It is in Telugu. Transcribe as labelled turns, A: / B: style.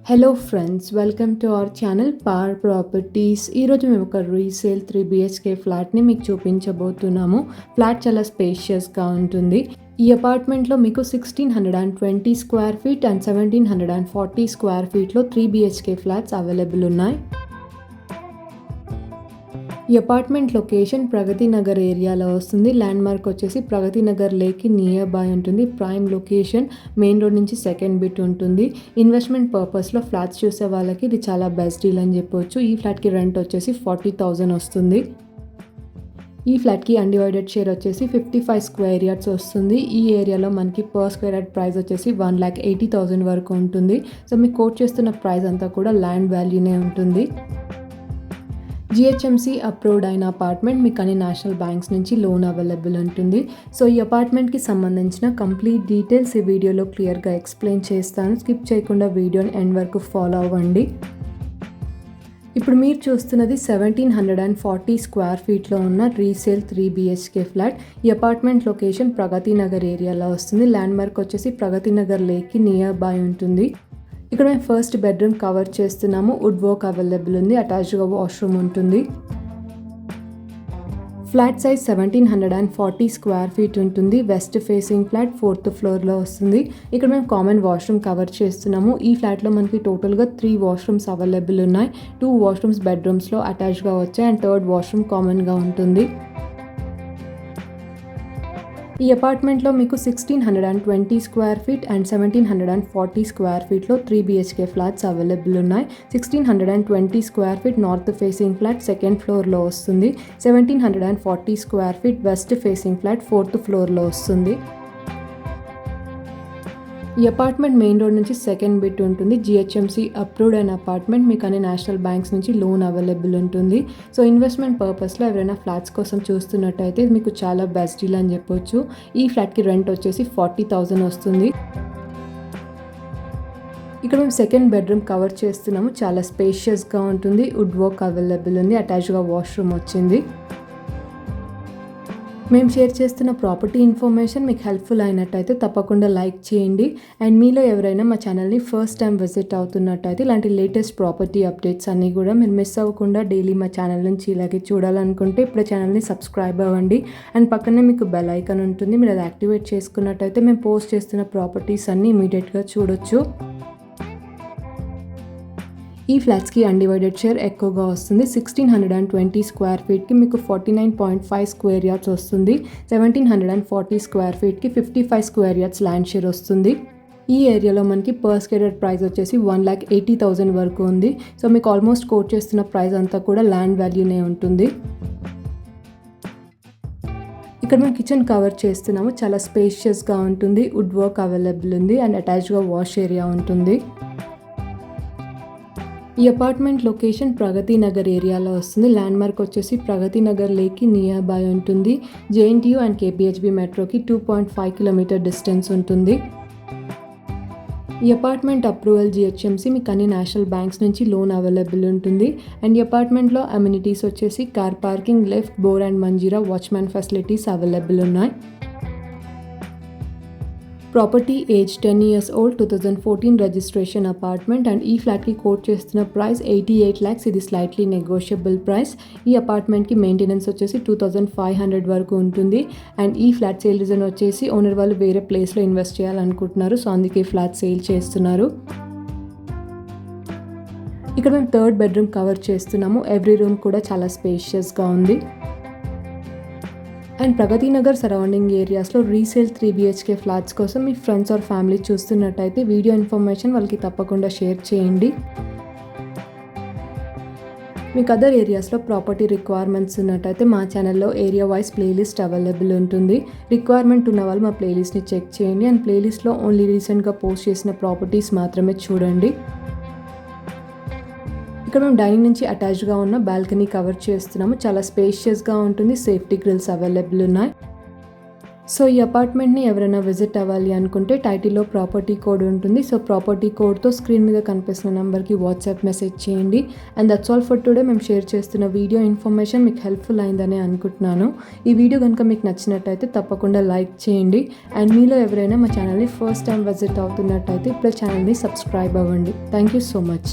A: Hello friends, welcome to our channel power properties. ఈరోజు మేము ఒక రీసేల్ 3 BHK ఫ్లాట్ని మీకు చూపించబోతున్నాము. ఫ్లాట్ చాలా స్పేషియస్గా ఉంటుంది. ఈ అపార్ట్మెంట్లో మీకు 1620 స్క్వేర్ ఫీట్ అండ్ 1740 స్క్వేర్ ఫీట్లో 3 BHK ఫ్లాట్స్ అవైలబుల్ ఉన్నాయి. ఈ అపార్ట్మెంట్ లొకేషన్ ప్రగతి నగర్ ఏరియాలో వస్తుంది. ల్యాండ్ మార్క్ వచ్చేసి ప్రగతి నగర్ లేక్కి నియర్ బై ఉంటుంది. ప్రైమ్ లొకేషన్, మెయిన్ రోడ్ నుంచి సెకండ్ బిట్ ఉంటుంది. ఇన్వెస్ట్మెంట్ పర్పస్లో ఫ్లాట్స్ చూసే వాళ్ళకి ఇది చాలా బెస్ట్ డీల్ అని చెప్పొచ్చు. ఈ ఫ్లాట్కి రెంట్ వచ్చేసి 40,000 వస్తుంది. ఈ ఫ్లాట్కి అన్డివైడెడ్ షేర్ వచ్చేసి 55 స్క్వేర్ యార్డ్స్ వస్తుంది. ఈ ఏరియాలో మనకి పర్ స్క్వేర్ యార్డ్ ప్రైస్ వచ్చేసి 1,80,000 వరకు ఉంటుంది. సో మీకు కోట్ చేస్తున్న ప్రైస్ అంతా కూడా ల్యాండ్ వాల్యూనే ఉంటుంది. GHMC అప్రూవ్డ్ అయిన అపార్ట్మెంట్, మీకు అన్ని నేషనల్ బ్యాంక్స్ నుంచి లోన్ అవైలబుల్ ఉంటుంది. సో ఈ అపార్ట్మెంట్కి సంబంధించిన కంప్లీట్ డీటెయిల్స్ ఈ వీడియోలో క్లియర్గా ఎక్స్ప్లెయిన్ చేస్తాను. స్కిప్ చేయకుండా వీడియోని ఎండ్ వరకు ఫాలో అవ్వండి. ఇప్పుడు మీరు చూస్తున్నది 1740 స్క్వేర్ ఫీట్లో ఉన్న రీసేల్ 3 BHK ఫ్లాట్. ఈ అపార్ట్మెంట్ లొకేషన్ ప్రగతి నగర్ ఏరియాలో వస్తుంది. ల్యాండ్ మార్క్ వచ్చేసి ప్రగతి నగర్ లేక్కి నియర్ బై ఉంటుంది. ఇక్కడ మేము ఫస్ట్ బెడ్రూమ్ కవర్ చేస్తున్నాము. వుడ్ వర్క్ అవైలబుల్ ఉంది. అటాచ్డ్గా వాష్రూమ్ ఉంటుంది. ఫ్లాట్ సైజ్ 1740 స్క్వేర్ ఫీట్ ఉంటుంది. వెస్ట్ ఫేసింగ్ ఫ్లాట్, 4th ఫ్లోర్లో వస్తుంది. ఇక్కడ మేము కామన్ వాష్రూమ్ కవర్ చేస్తున్నాము. ఈ ఫ్లాట్లో మనకి టోటల్గా 3 వాష్రూమ్స్ అవైలబుల్ ఉన్నాయి. 2 వాష్రూమ్స్ బెడ్రూమ్స్లో అటాచ్గా వచ్చాయి అండ్ 3rd వాష్రూమ్ కామన్గా ఉంటుంది. ఈ అపార్ట్మెంట్లో మీకు 1620 స్క్వేర్ ఫీట్ అండ్ 1740 స్క్వేర్ ఫీట్లో 3 BHK ఫ్లాట్స్ అవైలబుల్ ఉన్నాయి. 1620 square feet north facing flat second ఫ్లోర్లో వస్తుంది. 1740 square feet west facing flat 4th ఫ్లోర్లో వస్తుంది. ఈ అపార్ట్మెంట్ మెయిన్ రోడ్ నుంచి సెకండ్ బిట్ ఉంటుంది. GHMC అప్రూవ్డ్ అయిన అపార్ట్మెంట్, మీకు అన్ని నేషనల్ బ్యాంక్స్ నుంచి లోన్ అవైలబుల్ ఉంటుంది. సో ఇన్వెస్ట్మెంట్ పర్పస్లో ఎవరైనా ఫ్లాట్స్ కోసం చూస్తున్నట్టయితే మీకు చాలా బెస్ట్ డీల్ అని చెప్పొచ్చు. ఈ ఫ్లాట్కి రెంట్ వచ్చేసి 40,000 వస్తుంది. ఇక్కడ మేము సెకండ్ బెడ్రూమ్ కవర్ చేస్తున్నాము. చాలా స్పేషియస్గా ఉంటుంది. వుడ్ వర్క్ అవైలబుల్ ఉంది. అటాచ్డ్గా వాష్రూమ్ వచ్చింది. మేము షేర్ చేస్తున్న ప్రాపర్టీ ఇన్ఫర్మేషన్ మీకు హెల్ప్ఫుల్ అయినట్టయితే తప్పకుండా లైక్ చేయండి. అండ్ మీలో ఎవరైనా మా ఛానల్ని ఫస్ట్ టైం విజిట్ అవుతున్నట్టయితే ఇలాంటి లేటెస్ట్ ప్రాపర్టీ అప్డేట్స్ అన్నీ కూడా మీరు మిస్ అవ్వకుండా డైలీ మా ఛానల్ నుంచి ఇలాగే చూడాలనుకుంటే ఇప్పుడు ఛానల్ని సబ్స్క్రైబ్ అవ్వండి. అండ్ పక్కనే మీకు బెల్ ఐకాన్ ఉంటుంది. మీరు అది యాక్టివేట్ చేసుకున్నట్టయితే మేము పోస్ట్ చేస్తున్న ప్రాపర్టీస్ అన్నీ ఇమీడియట్గా చూడొచ్చు. ఈ ఫ్లాట్స్కి అన్డివైడెడ్ షేర్ ఎక్కువగా వస్తుంది. 1620 స్క్వేర్ ఫీట్కి మీకు 49.5 స్క్వేర్ యార్డ్స్ వస్తుంది. 1740 స్క్వేర్ ఫీట్కి 55 స్క్వేర్ యార్డ్స్ ల్యాండ్ షేర్ వస్తుంది. ఈ ఏరియాలో మనకి పర్ స్క్వేర్ యార్డ్ ప్రైస్ వచ్చేసి 1,80,000 వరకు ఉంది. సో మీకు ఆల్మోస్ట్ కోట్ చేస్తున్న ప్రైస్ అంతా కూడా ల్యాండ్ వాల్యూనే ఉంటుంది. ఇక్కడ మేము కిచెన్ కవర్ చేస్తున్నాము. చాలా స్పేషియస్గా ఉంటుంది. వుడ్ వర్క్ అవైలబుల్ ఉంది అండ్ అటాచ్డ్గా వాష్ ఏరియా ఉంటుంది. ఈ అపార్ట్మెంట్ లొకేషన్ ప్రగతి నగర్ ఏరియాలో వస్తుంది. ల్యాండ్ మార్క్ వచ్చేసి ప్రగతి నగర్ లేక్కి నియర్ బై ఉంటుంది. JNTU అండ్ KPHB మెట్రోకి 2.5 కిలోమీటర్ డిస్టెన్స్ ఉంటుంది. ఈ అపార్ట్మెంట్ అప్రూవల్ GHMC, మీకు అన్ని నేషనల్ బ్యాంక్స్ నుంచి లోన్ అవైలబుల్ ఉంటుంది. అండ్ ఈ అపార్ట్మెంట్లో అమ్యూనిటీస్ వచ్చేసి car parking, lift, bore and Manjira watchman facilities available ఉన్నాయి. Property age 10 years old, 2014 registration apartment and ఈ ఫ్లాట్కి కోట్ చేస్తున్న ప్రైస్ 88 lakhs. ఇది స్లైట్లీ నెగోషియబుల్ ప్రైస్. ఈ అపార్ట్మెంట్కి మెయింటెనెన్స్ వచ్చేసి 2,500 వరకు ఉంటుంది. అండ్ ఈ ఫ్లాట్ సేల్ రీజన్ వచ్చేసి ఓనర్ వాళ్ళు వేరే ప్లేస్లో ఇన్వెస్ట్ చేయాలనుకుంటున్నారు. సో అందుకే ఫ్లాట్ సేల్ చేస్తున్నారు. ఇక్కడ మేము 3rd బెడ్రూమ్ కవర్ చేస్తున్నాము. ఎవ్రీ రూమ్ కూడా చాలా స్పేషియస్గా ఉంది. అండ్ ప్రగతి నగర్ సరౌండింగ్ ఏరియాస్లో రీసేల్ 3 BHK ఫ్లాట్స్ కోసం మీ ఫ్రెండ్స్ ఆర్ ఫ్యామిలీ చూస్తున్నట్టయితే వీడియో ఇన్ఫర్మేషన్ వాళ్ళకి తప్పకుండా షేర్ చేయండి. మీకు అదర్ ఏరియాస్లో ప్రాపర్టీ రిక్వైర్మెంట్స్ ఉన్నట్టయితే మా ఛానల్లో ఏరియా వైజ్ ప్లేలిస్ట్ అవైలబుల్ ఉంటుంది. రిక్వైర్మెంట్ ఉన్న వాళ్ళు మా ప్లేలిస్ట్ని చెక్ చేయండి. అండ్ ప్లేలిస్ట్లో ఓన్లీ రీసెంట్గా పోస్ట్ చేసిన ప్రాపర్టీస్ మాత్రమే చూడండి. ఇక్కడ మేము డైనింగ్ నుంచి అటాచ్డ్గా ఉన్న బాల్కనీ కవర్ చేస్తున్నాము. చాలా స్పేషియస్గా ఉంటుంది. సేఫ్టీ గ్రిల్స్ అవైలబుల్ ఉన్నాయి. సో ఈ అపార్ట్మెంట్ని ఎవరైనా విజిట్ అవ్వాలి అనుకుంటే టైటిల్లో ప్రాపర్టీ కోడ్ ఉంటుంది. సో ప్రాపర్టీ కోడ్తో స్క్రీన్ మీద కనిపిస్తున్న నెంబర్కి వాట్సాప్ మెసేజ్ చేయండి. And that's all for today. మేము షేర్ చేస్తున్న వీడియో ఇన్ఫర్మేషన్ మీకు హెల్ప్ఫుల్ అయిందని అనుకుంటున్నాను. ఈ వీడియో కనుక మీకు నచ్చినట్టయితే తప్పకుండా లైక్ చేయండి. అండ్ మీలో ఎవరైనా మా ఛానల్ని ఫస్ట్ టైం విజిట్ అవుతున్నట్టయితే ఇప్పుడు ఛానల్ని సబ్స్క్రైబ్ అవ్వండి. Thank you so much.